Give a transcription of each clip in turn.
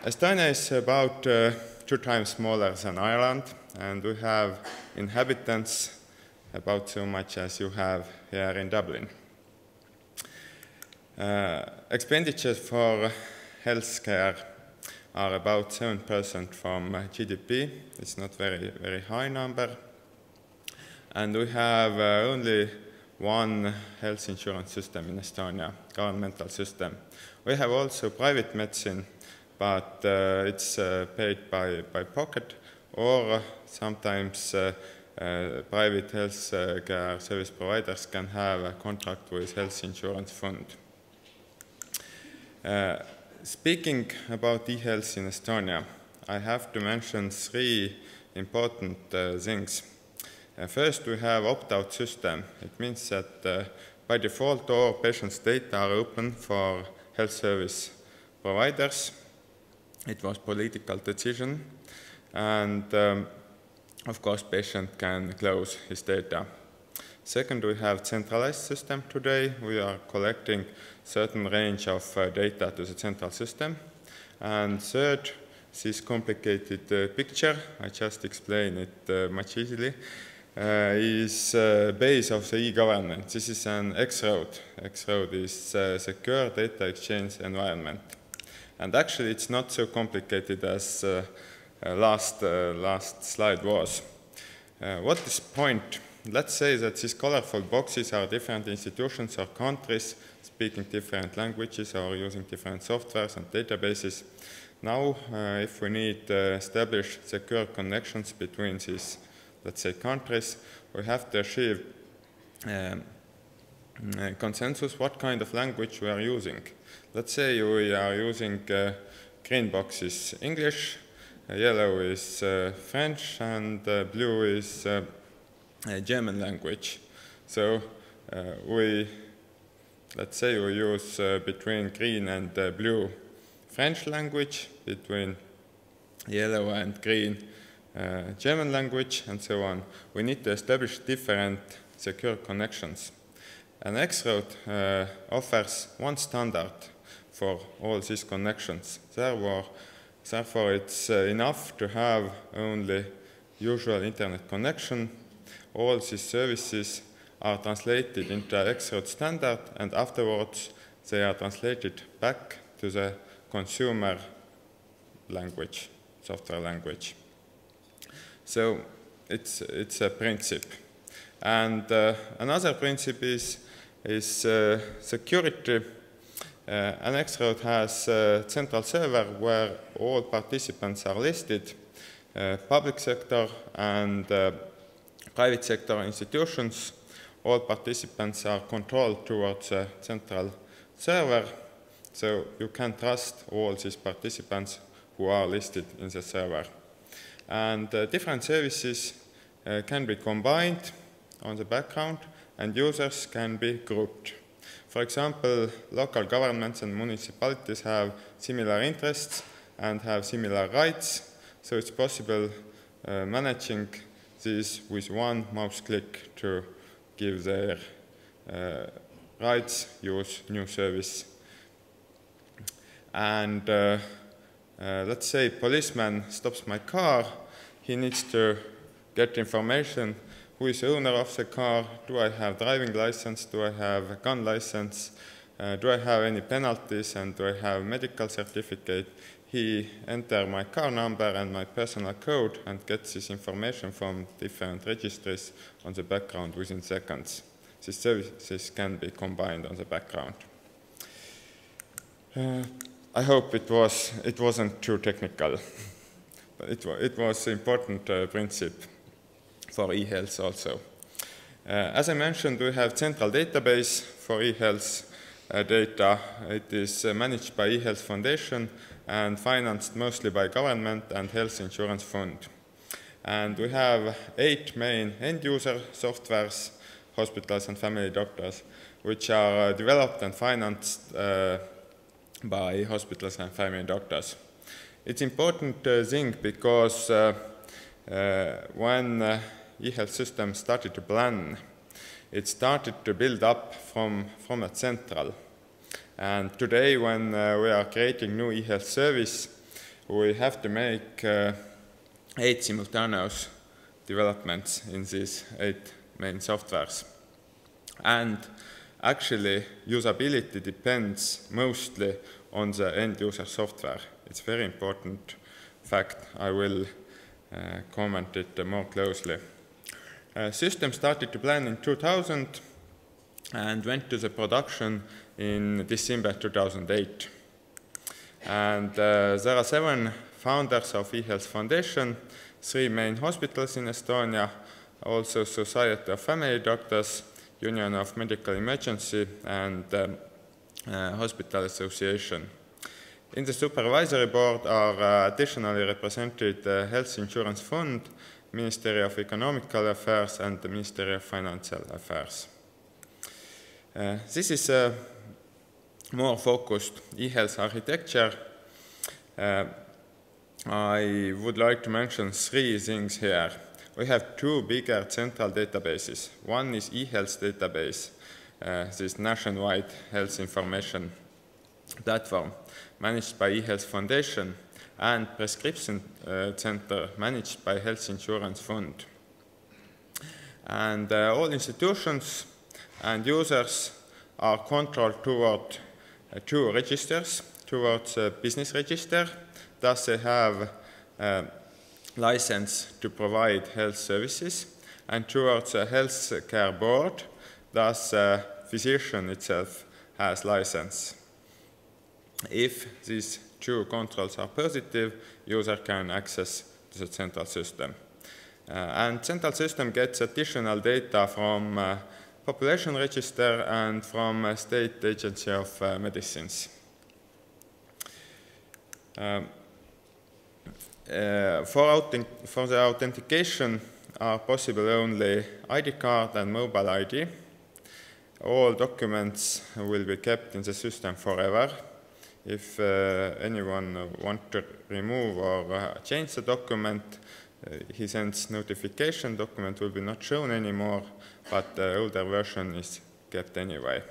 Estonia is about 2 times smaller than Ireland, and we have inhabitants about so much as you have here in Dublin. Expenditures for healthcare are about 7% from GDP. It's not very high number. And we have only one health insurance system in Estonia, governmental system. We have also private medicine, but it's paid by pocket, or sometimes private health care service providers can have a contract with health insurance fund. Speaking about e-health in Estonia, I have to mention 3 important things. First, we have opt-out system. It means that by default all patients' data are open for health service providers. It was political decision, and of course patient can close his data. Second, we have centralized system today. We are collecting certain range of data to the central system. And third, this complicated picture, I just explained it much easily, is base of the e-government. This is an X-Road. X-Road is a secure data exchange environment. And actually it's not so complicated as last slide was. What is the point? Let's say that these colorful boxes are different institutions or countries speaking different languages or using different softwares and databases. Now, if we need to establish secure connections between these, let's say, countries, we have to achieve consensus what kind of language we are using. Let's say we are using green boxes English, yellow is French, and blue is German language. So let's say we use between green and blue French language, between yellow and green German language, and so on. We need to establish different secure connections. An X-Road offers one standard for all these connections. Therefore it's enough to have only usual internet connection. All these services are translated into X-Road standard, and afterwards they are translated back to the consumer language, software language. So it's a principle. And another principle is security. An X-Road has a central server where all participants are listed, public sector and private sector institutions. All participants are controlled towards a central server, so you can trust all these participants who are listed in the server. And different services can be combined on the background, and users can be grouped. For example, local governments and municipalities have similar interests and have similar rights, so it's possible managing this with one mouse click to give their rights, use new service. And let's say policeman stops my car. He needs to get information. Who is the owner of the car? Do I have driving license? Do I have a gun license? Do I have any penalties? And do I have medical certificate? He enters my car number and my personal code and gets this information from different registries on the background within seconds. These services can be combined on the background. I hope it wasn't too technical, but it was an important principle for e-health also. As I mentioned, we have central database for e-health data. It is managed by e-health Foundation and financed mostly by government and health insurance fund. And we have 8 main end-user softwares, hospitals and family doctors, which are developed and financed by hospitals and family doctors. It's important thing because when e-health system started to plan, it started to build up from a central. And today, when we are creating new e-health service, we have to make 8 simultaneous developments in these 8 main softwares. And actually, usability depends mostly on the end-user software. It's a very important fact. I will comment it more closely. System started to plan in 2000 and went to the production in December 2008. And there are 7 founders of eHealth Foundation, 3 main hospitals in Estonia, also Society of Family Doctors, Union of Medical Emergency, and Hospital Association. In the supervisory board are additionally represented the Health Insurance Fund, Ministry of Economical Affairs, and the Ministry of Financial Affairs. This is a more focused eHealth architecture. I would like to mention 3 things here. We have 2 bigger central databases. One is eHealth database, this nationwide health information platform managed by eHealth Foundation, and prescription center managed by Health Insurance Fund. And all institutions and users are controlled toward 2 registers, towards a business register. Thus they have a license to provide health services, and towards a health care board. Thus a physician itself has license. If these 2 controls are positive, user can access the central system. And central system gets additional data from population register and from State Agency of Medicines. For the authentication are possible only ID card and mobile ID. All documents will be kept in the system forever. If anyone wants to remove or change the document, he sends notification. Document will be not shown anymore, but the older version is kept anyway.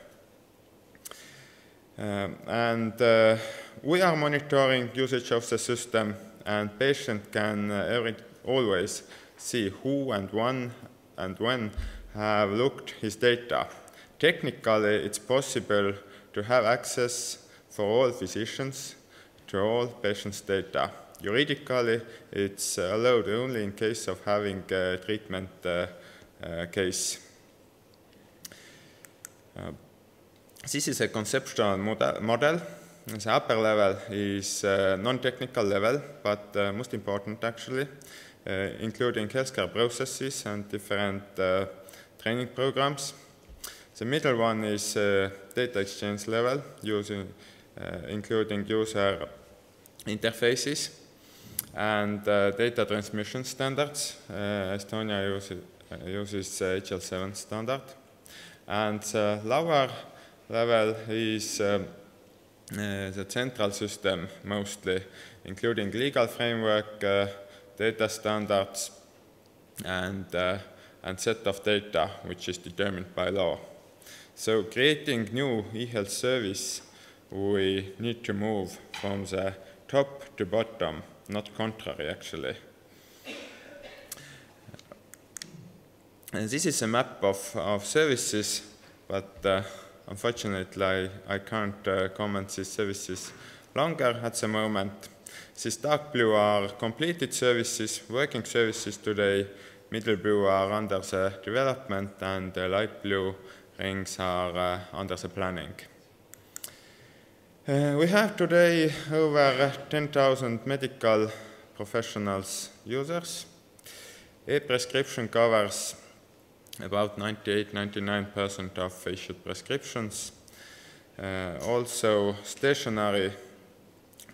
We are monitoring usage of the system, and patient can always see who and when have looked his data. Technically, it's possible to have access for all physicians to all patients' data. Juridically, it's allowed only in case of having a treatment case. This is a conceptual model. The upper level is non-technical level, but most important actually, including healthcare processes and different training programs. The middle one is data exchange level, including user interfaces and data transmission standards. Estonia uses HL7 standard. And the lower level is the central system mostly, including legal framework, data standards, and set of data, which is determined by law. So creating new eHealth service, we need to move from the top to bottom, not contrary actually. And this is a map of services, but unfortunately I can't comment these services longer at the moment. These dark blue are completed services, working services today, middle blue are under the development, and the light blue rings are under the planning. We have today over 10,000 medical professionals users. E-prescription covers about 98–99% of issued prescriptions. Also, stationary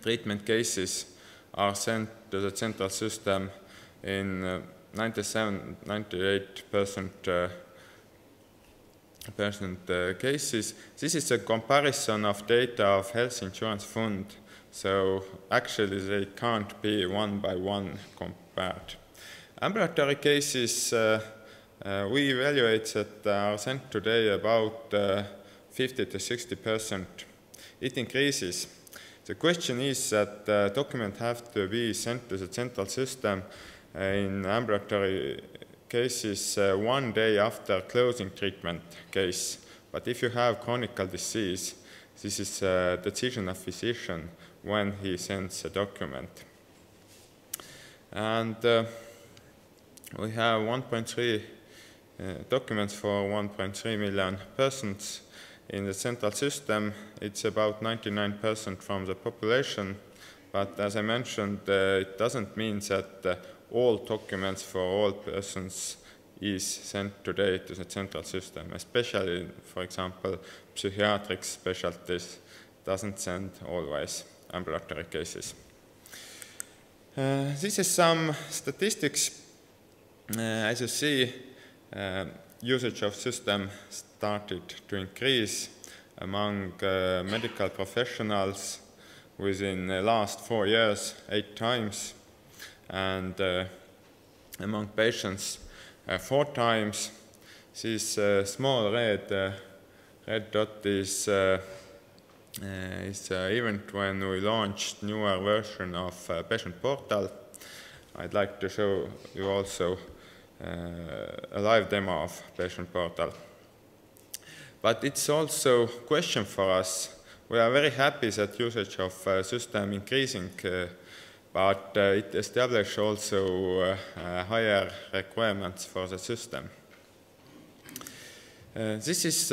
treatment cases are sent to the central system in 97–98% cases. This is a comparison of data of Health Insurance Fund, so actually they can't be one by one compared. Ambulatory cases we evaluate that are sent today about 50–60%. It increases. The question is that documents have to be sent to the central system in ambulatory cases 1 day after closing treatment case. But if you have chronic disease, this is a decision of physician when he sends a document. And we have 1.3 documents for 1.3 million persons in the central system. It's about 99% from the population, but as I mentioned, it doesn't mean that all documents for all persons is sent today to the central system, especially, for example, psychiatric specialties doesn't send always ambulatory cases. This is some statistics. As you see, usage of system started to increase among medical professionals within the last 4 years, 8 times, and among patients 4 times. This small red dot is event when we launched newer version of patient portal. I'd like to show you also a live demo of patient portal. But it's also a question for us. We are very happy that usage of system increasing, but it establishes also higher requirements for the system. This is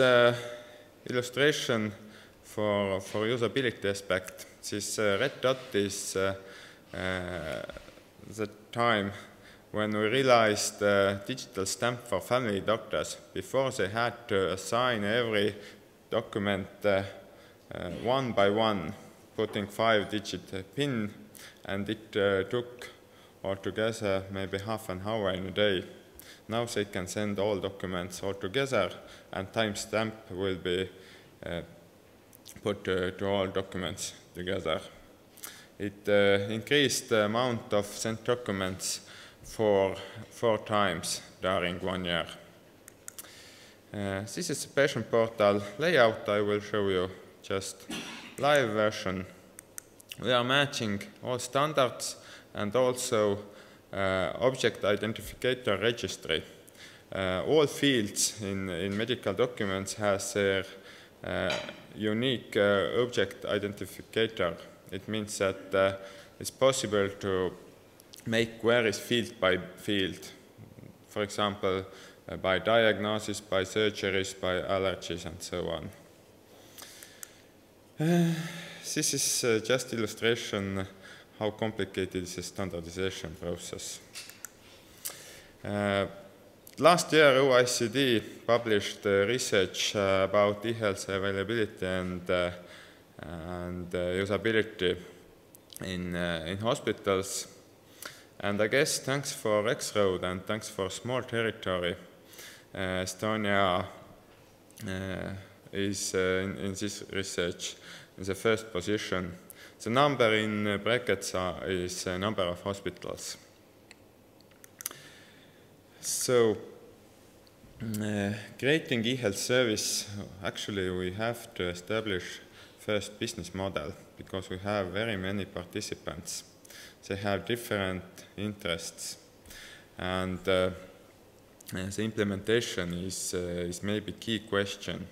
illustration for usability aspect. This red dot is the time when we realized digital stamp for family doctors. Before they had to assign every document 1 by 1, putting 5-digit PIN, and it took altogether maybe half an hour in a day. Now they can send all documents all together, and timestamp will be put to all documents together. It increased the amount of sent documents 4 times during 1 year. This is the patient portal layout. I will show you just live version. We are matching all standards and also object identifier registry. All fields in medical documents has their unique object identifier. It means that it's possible to make queries field by field, for example, by diagnosis, by surgeries, by allergies, and so on. This is just illustration how complicated is the standardization process. Last year, OECD published research about e-health availability and usability in hospitals. And I guess thanks for X-Road and thanks for small territory, Estonia is in this research in the first position. The number in brackets is the number of hospitals. So, creating e-health service, actually we have to establish first business model because we have very many participants. They have different interests, and the implementation is maybe key question.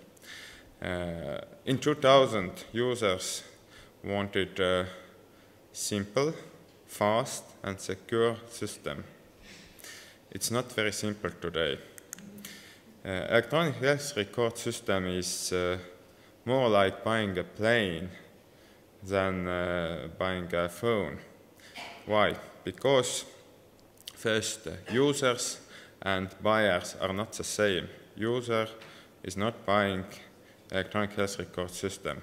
In 2000, users wanted a simple, fast, and secure system. It's not very simple today. Electronic health record system is more like buying a plane than buying a phone. Why? Because first, users and buyers are not the same. User is not buying electronic health record system.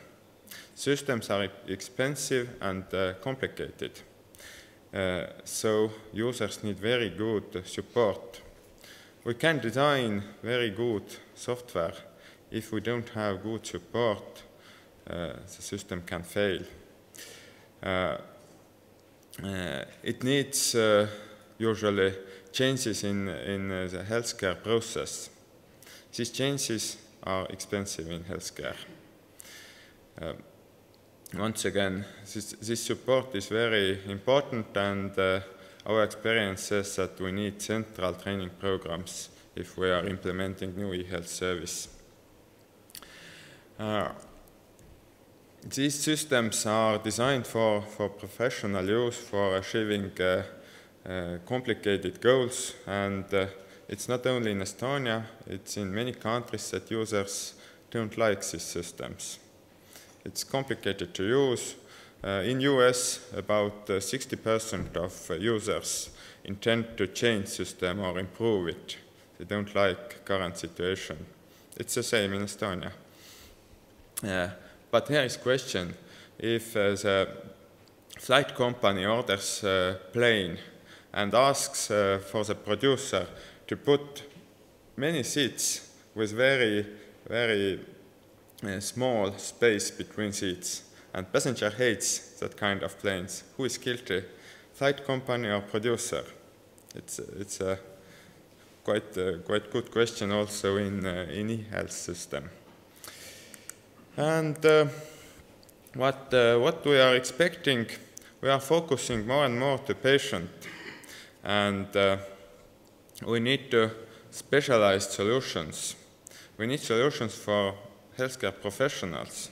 Systems are expensive and complicated. So users need very good support. We can design very good software. If we don't have good support, the system can fail. It needs usually changes in the healthcare process. These changes are expensive in healthcare. once again, this support is very important, and our experience says that we need central training programs if we are implementing new e-health service. These systems are designed for professional use, for achieving complicated goals, and it's not only in Estonia, it's in many countries that users don't like these systems. It's complicated to use. In US, about 60% of users intend to change system or improve it. They don't like current situation. It's the same in Estonia. But here is question: if the flight company orders a plane and asks for the producer to put many seats with very small space between seats, and passenger hates that kind of planes, who is guilty, flight company or producer? It's a quite good question also in e-health system. And what we are expecting, we are focusing more and more to patient, and we need to specialized solutions. We need solutions for healthcare professionals.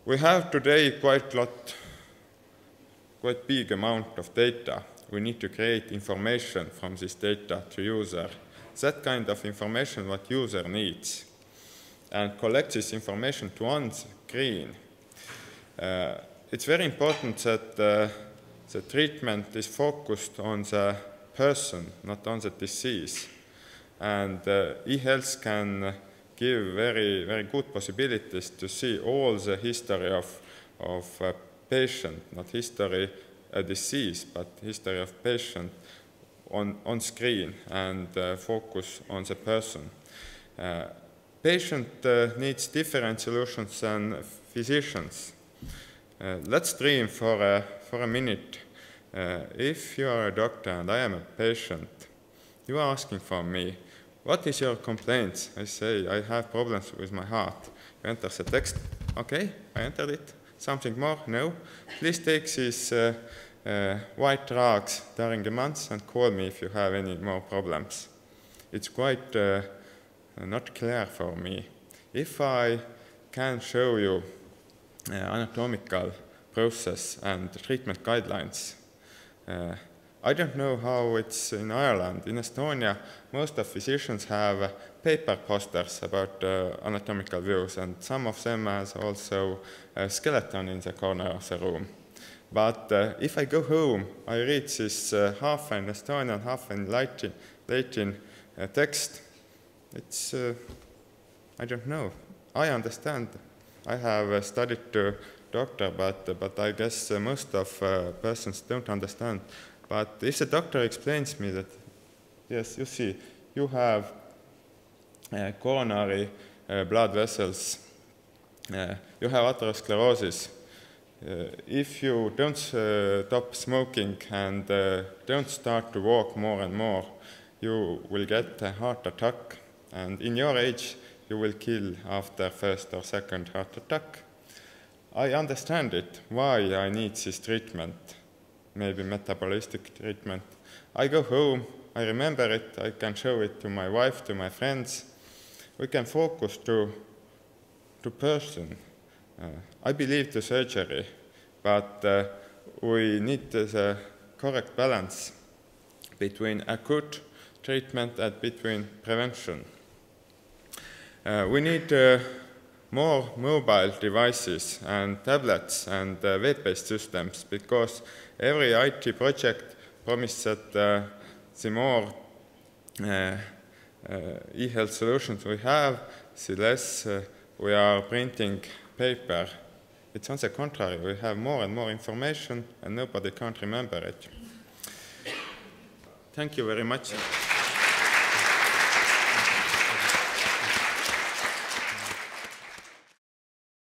We have today quite big amount of data. We need to create information from this data to user. That kind of information what user needs, and collect this information to one screen. It's very important that the treatment is focused on the person, not on the disease. And e-health can give very good possibilities to see all the history of a patient, not history a disease, but history of patient on screen, and focus on the person. Patient needs different solutions than physicians. Let's dream for a minute. If you are a doctor and I am a patient, you are asking for me, what is your complaint? I say, I have problems with my heart. You enter the text. Okay, I entered it. Something more? No. Please take these white drugs during the months and call me if you have any more problems. It's quite not clear for me. If I can show you anatomical process and treatment guidelines, I don't know how it's in Ireland. In Estonia, most of physicians have paper posters about anatomical views, and some of them has also a skeleton in the corner of the room. But if I go home, I read this half in Estonian, half in Latin text. It's, I don't know. I understand. I have studied to doctor, but I guess most of persons don't understand. But if the doctor explains me that, yes, you see, you have coronary blood vessels, you have atherosclerosis. If you don't stop smoking and don't start to walk more and more, you will get a heart attack. And in your age, you will kill after first or second heart attack. I understand it, why I need this treatment. Maybe metabolistic treatment. I go home, I remember it, I can show it to my wife, to my friends. We can focus to person. I believe the surgery, but we need the correct balance between acute treatment and between prevention. We need more mobile devices and tablets and web-based systems, because every IT project promises that the more e-health solutions we have, the less we are printing paper. It's on the contrary, we have more and more information and nobody can't remember it. Thank you very much.